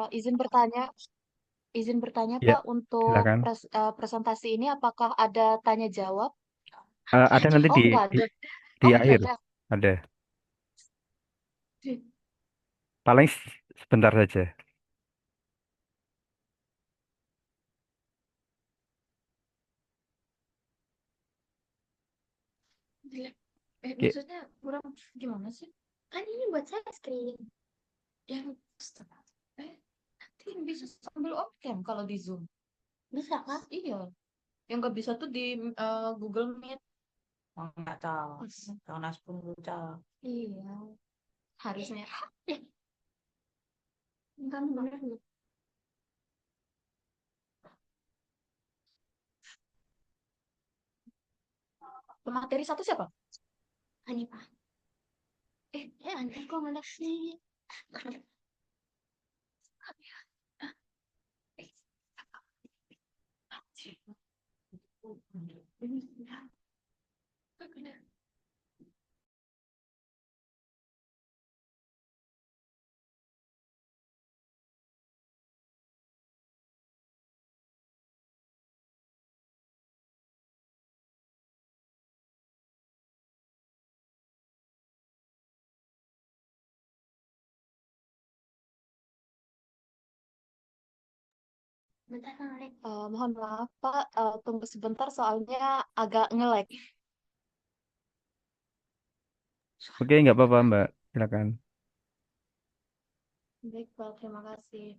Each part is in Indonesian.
Izin bertanya Ya, Pak, untuk silakan. presentasi ini apakah ada tanya jawab? Ada nanti Oh, nggak ada. di Oh, nggak akhir. ada. Ada. Paling sebentar saja. Oke. Maksudnya kurang gimana sih? Kan ini buat saya screen. Yang nanti bisa sambil on cam kalau di Zoom. Bisa kah? Iya. Yang nggak bisa tuh di Google Meet. Oh, nggak tahu. Jonas pun tahu. Iya. Harusnya. Kan bener. Pemateri satu siapa? Hanifah. Hanifah kok nggak sih? Bentar, Kang Alek. Mohon maaf Pak, tunggu sebentar soalnya agak nge-lag. Oke, nggak apa-apa, Mbak. Silakan. Baik Pak, terima kasih.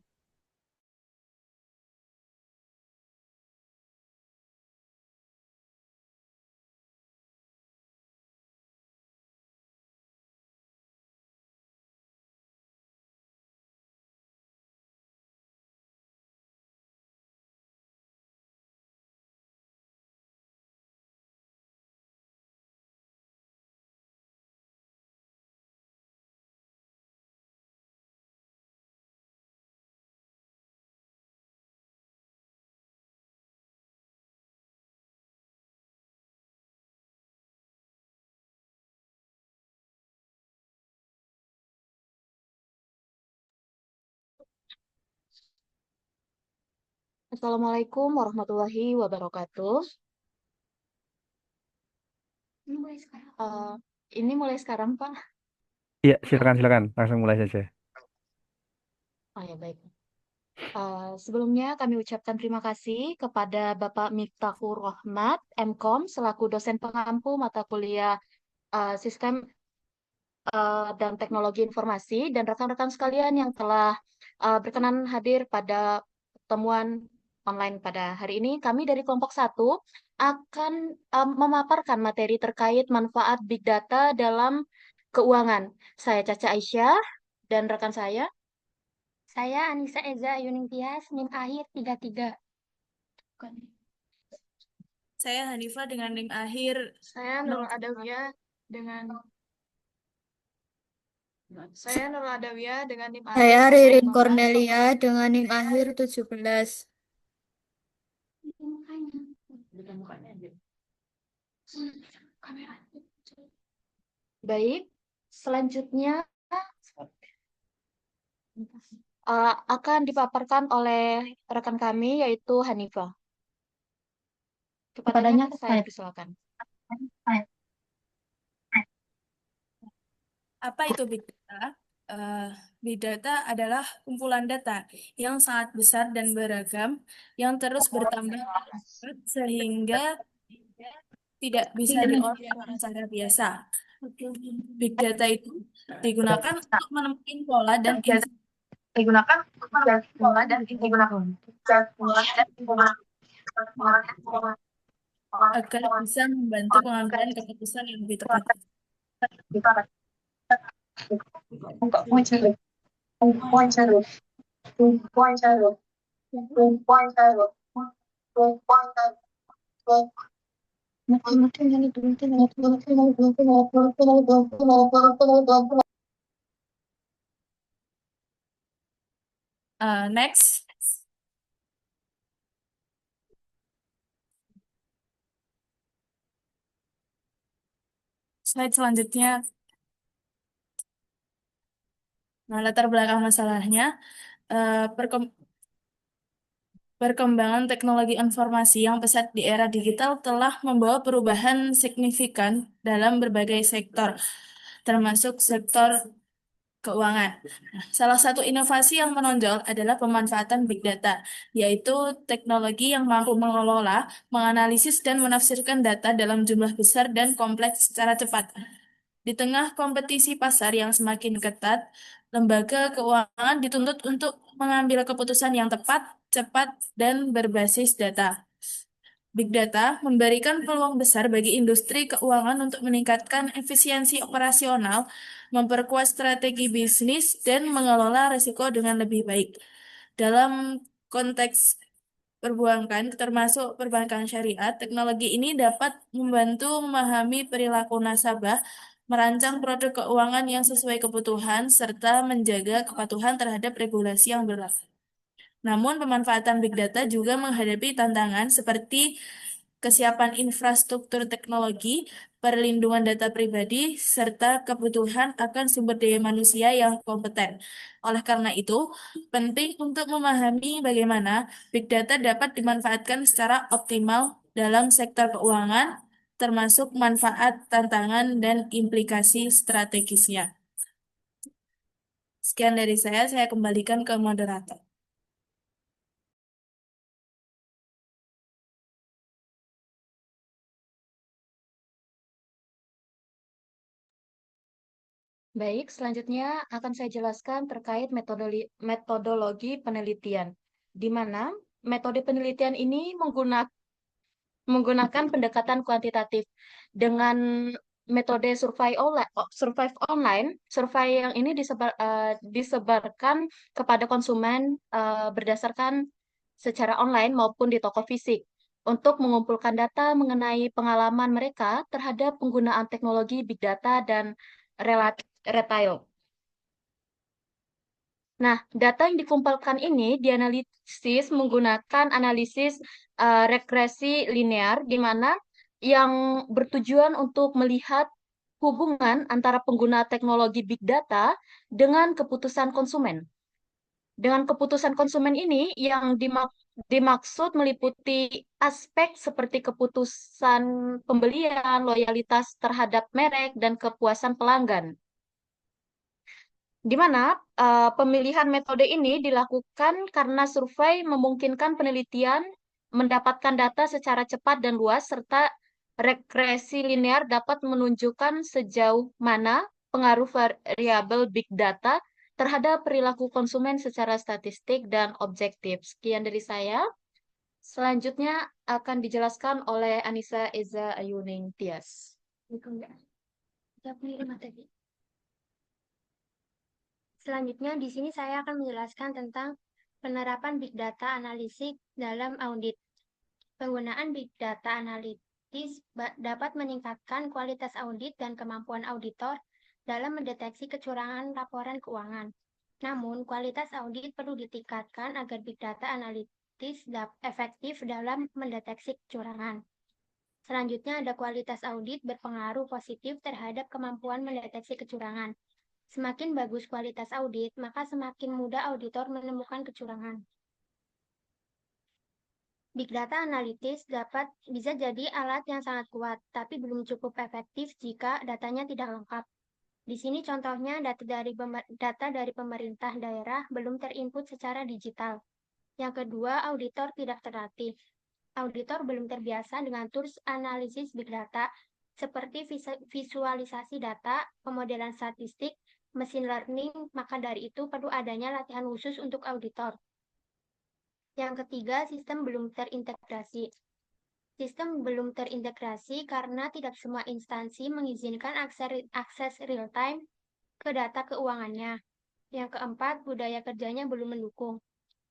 Assalamualaikum warahmatullahi wabarakatuh. Ini mulai sekarang. Ini mulai sekarang Pak. Iya, silakan, silakan. Langsung mulai saja. Oh ya baik. Sebelumnya kami ucapkan terima kasih kepada Bapak Miftahur Rahmat, MKOM, selaku dosen pengampu mata kuliah Sistem dan Teknologi Informasi, dan rekan-rekan sekalian yang telah berkenan hadir pada pertemuan online pada hari ini. Kami dari kelompok satu akan memaparkan materi terkait manfaat Big Data dalam keuangan. Saya Caca Aisyah dan rekan saya. Saya Anissa Eza Yuningtyas, NIM akhir 33. Bukan. Saya Hanifah dengan NIM akhir Saya Nurul 0. Adawiyah dengan saya Nurul Adawiyah dengan NIM akhir Saya Ririn 015. Cornelia dengan NIM akhir 17. Baik, selanjutnya akan dipaparkan oleh rekan kami yaitu Hanifah. Kepadanya saya persilakan. Apa itu Big Data? Eh, Big Data adalah kumpulan data yang sangat besar dan beragam yang terus bertambah sehingga tidak bisa diolah dengan cara biasa. Big Data itu digunakan untuk menemukan pola dan agar bisa membantu pengambilan keputusan yang lebih tepat. Next, slide selanjutnya. Nah, latar belakang masalahnya, eh, perkem- perkembangan teknologi informasi yang pesat di era digital telah membawa perubahan signifikan dalam berbagai sektor, termasuk sektor keuangan. Nah, salah satu inovasi yang menonjol adalah pemanfaatan big data, yaitu teknologi yang mampu mengelola, menganalisis, dan menafsirkan data dalam jumlah besar dan kompleks secara cepat. Di tengah kompetisi pasar yang semakin ketat, lembaga keuangan dituntut untuk mengambil keputusan yang tepat, cepat, dan berbasis data. Big data memberikan peluang besar bagi industri keuangan untuk meningkatkan efisiensi operasional, memperkuat strategi bisnis, dan mengelola risiko dengan lebih baik. Dalam konteks perbankan, termasuk perbankan syariah, teknologi ini dapat membantu memahami perilaku nasabah, merancang produk keuangan yang sesuai kebutuhan, serta menjaga kepatuhan terhadap regulasi yang berlaku. Namun, pemanfaatan big data juga menghadapi tantangan seperti kesiapan infrastruktur teknologi, perlindungan data pribadi, serta kebutuhan akan sumber daya manusia yang kompeten. Oleh karena itu, penting untuk memahami bagaimana big data dapat dimanfaatkan secara optimal dalam sektor keuangan, termasuk manfaat, tantangan, dan implikasi strategisnya. Sekian dari saya kembalikan ke moderator. Baik, selanjutnya akan saya jelaskan terkait metodologi penelitian, di mana metode penelitian ini menggunakan pendekatan kuantitatif dengan metode survei online. Survei yang ini disebarkan kepada konsumen berdasarkan secara online maupun di toko fisik untuk mengumpulkan data mengenai pengalaman mereka terhadap penggunaan teknologi big data dan retail. Nah, data yang dikumpulkan ini dianalisis menggunakan analisis regresi linear, di mana yang bertujuan untuk melihat hubungan antara pengguna teknologi big data dengan keputusan konsumen. Dengan keputusan konsumen ini yang dimaksud meliputi aspek seperti keputusan pembelian, loyalitas terhadap merek, dan kepuasan pelanggan. Di mana pemilihan metode ini dilakukan karena survei memungkinkan penelitian mendapatkan data secara cepat dan luas, serta regresi linear dapat menunjukkan sejauh mana pengaruh variabel big data terhadap perilaku konsumen secara statistik dan objektif. Sekian dari saya. Selanjutnya akan dijelaskan oleh Anissa Eza Ayuning Tias. Selanjutnya, di sini saya akan menjelaskan tentang penerapan Big Data Analitik dalam audit. Penggunaan Big Data Analitis dapat meningkatkan kualitas audit dan kemampuan auditor dalam mendeteksi kecurangan laporan keuangan. Namun, kualitas audit perlu ditingkatkan agar Big Data Analitis efektif dalam mendeteksi kecurangan. Selanjutnya, ada kualitas audit berpengaruh positif terhadap kemampuan mendeteksi kecurangan. Semakin bagus kualitas audit, maka semakin mudah auditor menemukan kecurangan. Big Data Analytics bisa jadi alat yang sangat kuat, tapi belum cukup efektif jika datanya tidak lengkap. Di sini contohnya data dari pemerintah daerah belum terinput secara digital. Yang kedua, auditor tidak terlatih. Auditor belum terbiasa dengan tools analisis big data seperti visualisasi data, pemodelan statistik, mesin learning, maka dari itu perlu adanya latihan khusus untuk auditor. Yang ketiga, sistem belum terintegrasi. Sistem belum terintegrasi karena tidak semua instansi mengizinkan akses real-time ke data keuangannya. Yang keempat, budaya kerjanya belum mendukung.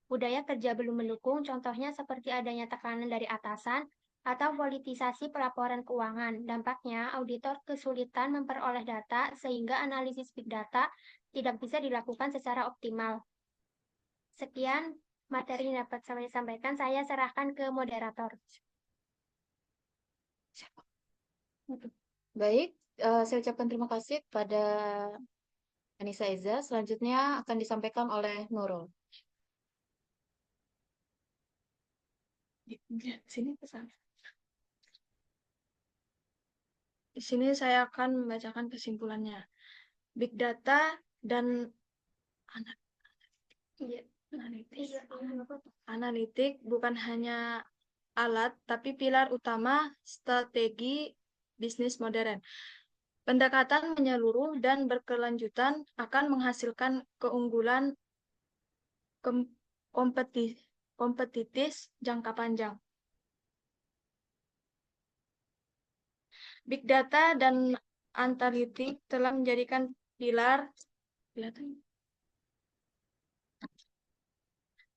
Budaya kerja belum mendukung, contohnya seperti adanya tekanan dari atasan atau politisasi pelaporan keuangan. Dampaknya, auditor kesulitan memperoleh data sehingga analisis big data tidak bisa dilakukan secara optimal. Sekian materi yang dapat saya sampaikan, saya serahkan ke moderator. Baik, saya ucapkan terima kasih kepada Anissa Eza. Selanjutnya akan disampaikan oleh Nurul. Sini pesan. Di sini saya akan membacakan kesimpulannya. Big data dan iya, analitik bukan hanya alat, tapi pilar utama strategi bisnis modern. Pendekatan menyeluruh dan berkelanjutan akan menghasilkan keunggulan kompetitif jangka panjang. Big data dan analitik telah menjadikan pilar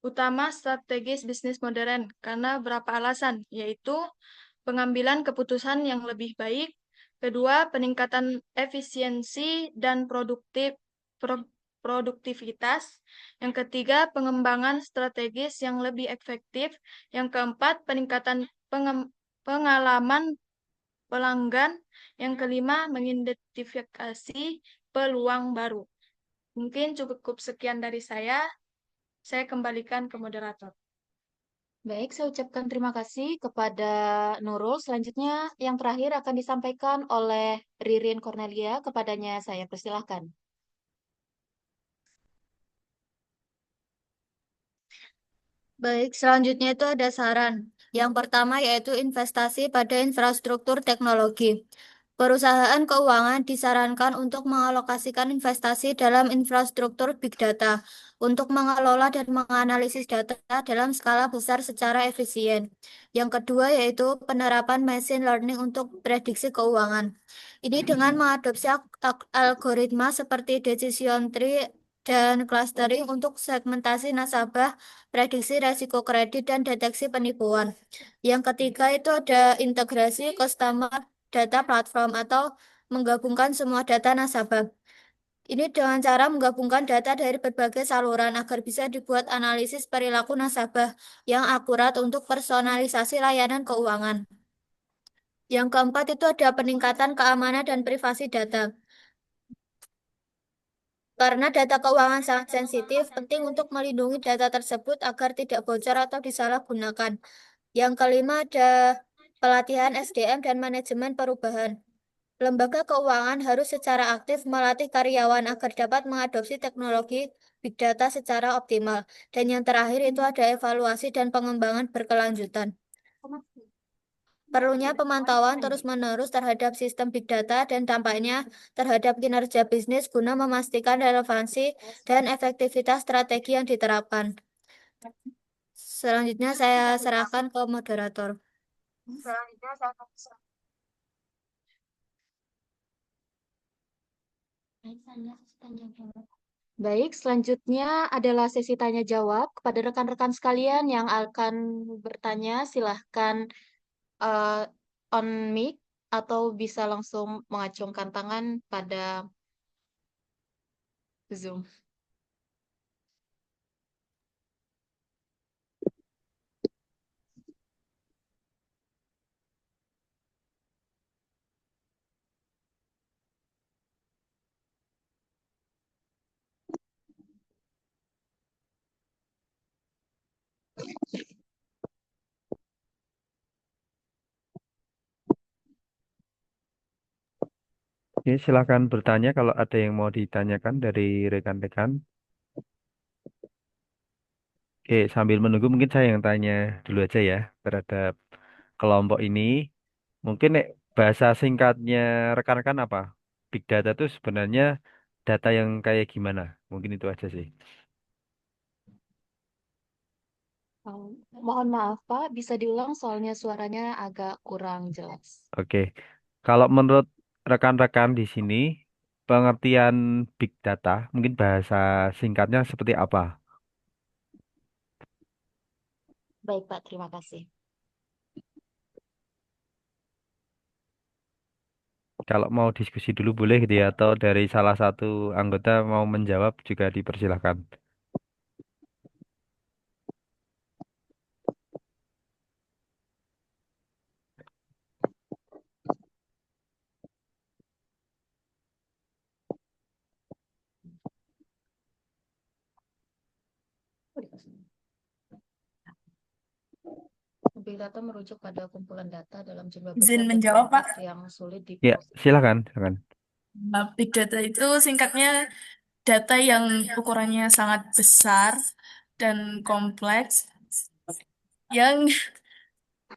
utama strategis bisnis modern karena beberapa alasan, yaitu pengambilan keputusan yang lebih baik, kedua, peningkatan efisiensi dan produktivitas, yang ketiga, pengembangan strategis yang lebih efektif, yang keempat, peningkatan pengalaman pelanggan, yang kelima, mengidentifikasi peluang baru. Mungkin cukup sekian dari saya kembalikan ke moderator. Baik, saya ucapkan terima kasih kepada Nurul. Selanjutnya, yang terakhir akan disampaikan oleh Ririn Cornelia. Kepadanya saya persilahkan. Baik, selanjutnya itu ada saran. Yang pertama yaitu investasi pada infrastruktur teknologi. Perusahaan keuangan disarankan untuk mengalokasikan investasi dalam infrastruktur big data untuk mengelola dan menganalisis data dalam skala besar secara efisien. Yang kedua yaitu penerapan machine learning untuk prediksi keuangan. Ini dengan mengadopsi algoritma seperti decision tree dan clustering untuk segmentasi nasabah, prediksi resiko kredit, dan deteksi penipuan. Yang ketiga itu ada integrasi customer data platform atau menggabungkan semua data nasabah. Ini dengan cara menggabungkan data dari berbagai saluran agar bisa dibuat analisis perilaku nasabah yang akurat untuk personalisasi layanan keuangan. Yang keempat itu ada peningkatan keamanan dan privasi data. Karena data keuangan sangat sensitif, penting untuk melindungi data tersebut agar tidak bocor atau disalahgunakan. Yang kelima ada pelatihan SDM dan manajemen perubahan. Lembaga keuangan harus secara aktif melatih karyawan agar dapat mengadopsi teknologi big data secara optimal. Dan yang terakhir itu ada evaluasi dan pengembangan berkelanjutan. Perlunya pemantauan terus-menerus terhadap sistem big data dan dampaknya terhadap kinerja bisnis guna memastikan relevansi dan efektivitas strategi yang diterapkan. Selanjutnya saya serahkan ke moderator. Baik, selanjutnya adalah sesi tanya jawab. Kepada rekan-rekan sekalian yang akan bertanya, silahkan eh, on mic atau bisa langsung mengacungkan tangan pada Zoom. Oke, silakan bertanya kalau ada yang mau ditanyakan dari rekan-rekan. Oke, sambil menunggu mungkin saya yang tanya dulu aja ya terhadap kelompok ini. Mungkin bahasa singkatnya rekan-rekan apa? Big data itu sebenarnya data yang kayak gimana? Mungkin itu aja sih. Oh, mohon maaf Pak, bisa diulang soalnya suaranya agak kurang jelas. Oke, kalau menurut rekan-rekan di sini, pengertian big data, mungkin bahasa singkatnya seperti apa? Baik Pak, terima kasih. Kalau mau diskusi dulu boleh gitu ya, atau dari salah satu anggota mau menjawab juga dipersilahkan. Big data merujuk pada kumpulan data dalam jumlah Izin besar dan menjawab, Pak. kompleks yang sulit Ya, diproses. silakan, silakan. Big data itu singkatnya data yang ukurannya sangat besar dan kompleks yang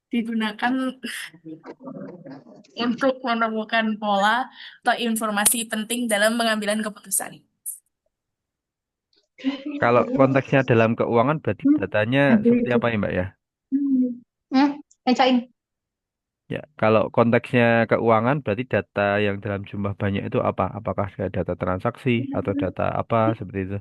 digunakan untuk menemukan pola atau informasi penting dalam pengambilan keputusan. Kalau konteksnya dalam keuangan berarti datanya seperti apa ya, Mbak ya? Bacain. Ya, kalau konteksnya keuangan berarti data yang dalam jumlah banyak itu apa? Apakah ada data transaksi atau data apa seperti itu?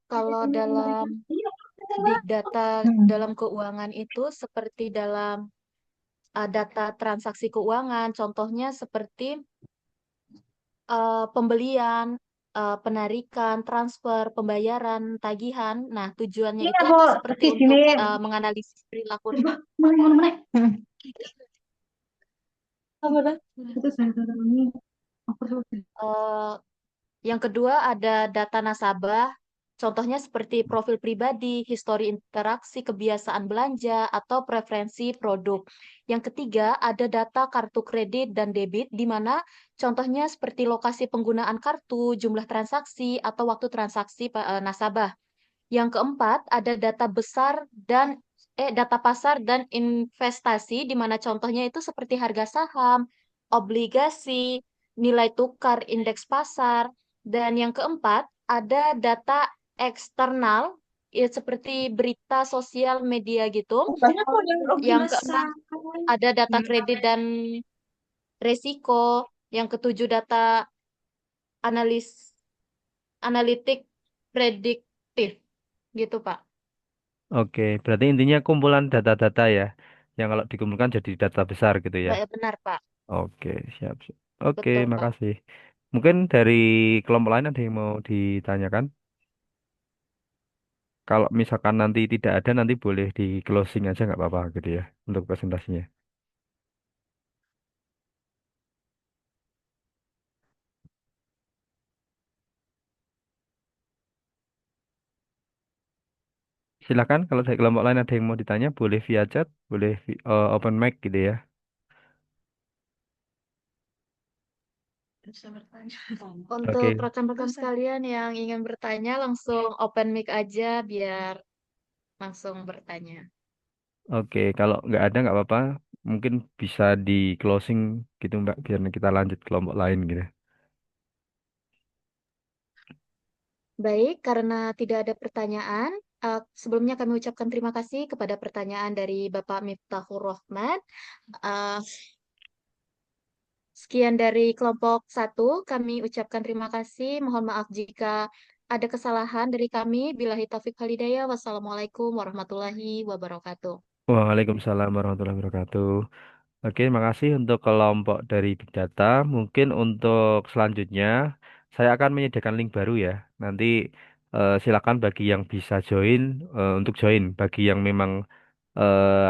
Kalau dalam big data dalam keuangan itu seperti dalam data transaksi keuangan, contohnya seperti pembelian, penarikan, transfer, pembayaran, tagihan. Nah, tujuannya Ini itu apa seperti di untuk sini? menganalisis perilaku. Mana? Eh, yang kedua ada data nasabah, contohnya seperti profil pribadi, histori interaksi, kebiasaan belanja, atau preferensi produk. Yang ketiga ada data kartu kredit dan debit, di mana contohnya seperti lokasi penggunaan kartu, jumlah transaksi, atau waktu transaksi nasabah. Yang keempat ada data besar dan data pasar dan investasi, di mana contohnya itu seperti harga saham, obligasi, nilai tukar indeks pasar. Dan yang keempat, ada data eksternal, ya seperti berita sosial media gitu. Banyak kok yang Yang keenam, ada data kredit dan resiko. Yang ketujuh, data analis analitik prediktif. Gitu, Pak. Oke, berarti intinya kumpulan data-data ya, yang kalau dikumpulkan jadi data besar gitu ya. Benar, Pak. Oke, siap, siap. Oke, Betul, Pak. makasih. Mungkin dari kelompok lain ada yang mau ditanyakan? Kalau misalkan nanti tidak ada, nanti boleh di closing aja nggak apa-apa gitu ya, untuk presentasinya. Silakan kalau dari kelompok lain ada yang mau ditanya, boleh via chat, boleh open mic gitu ya. Untuk Oke, rekan-rekan sekalian yang ingin bertanya, langsung open mic aja biar langsung bertanya. oke. Kalau nggak ada nggak apa-apa, mungkin bisa di closing gitu Mbak, biar kita lanjut kelompok lain gitu. Baik, karena tidak ada pertanyaan, sebelumnya kami ucapkan terima kasih kepada pertanyaan dari Bapak Miftahur Rahmat. Eh, Sekian dari kelompok satu, kami ucapkan terima kasih. Mohon maaf jika ada kesalahan dari kami. Billahi taufik walhidayah. Wassalamualaikum warahmatullahi wabarakatuh. Waalaikumsalam warahmatullahi wabarakatuh. Oke, makasih untuk kelompok dari Big Data. Mungkin untuk selanjutnya, saya akan menyediakan link baru ya. Nanti silakan bagi yang bisa join, untuk join. Bagi yang memang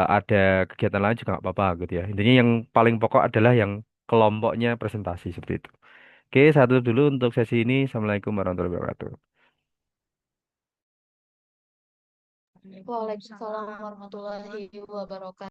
ada kegiatan lain juga nggak apa-apa gitu ya. Intinya yang paling pokok adalah yang kelompoknya presentasi seperti itu. Oke, satu dulu untuk sesi ini. Assalamualaikum warahmatullahi wabarakatuh. Waalaikumsalam warahmatullahi wabarakatuh.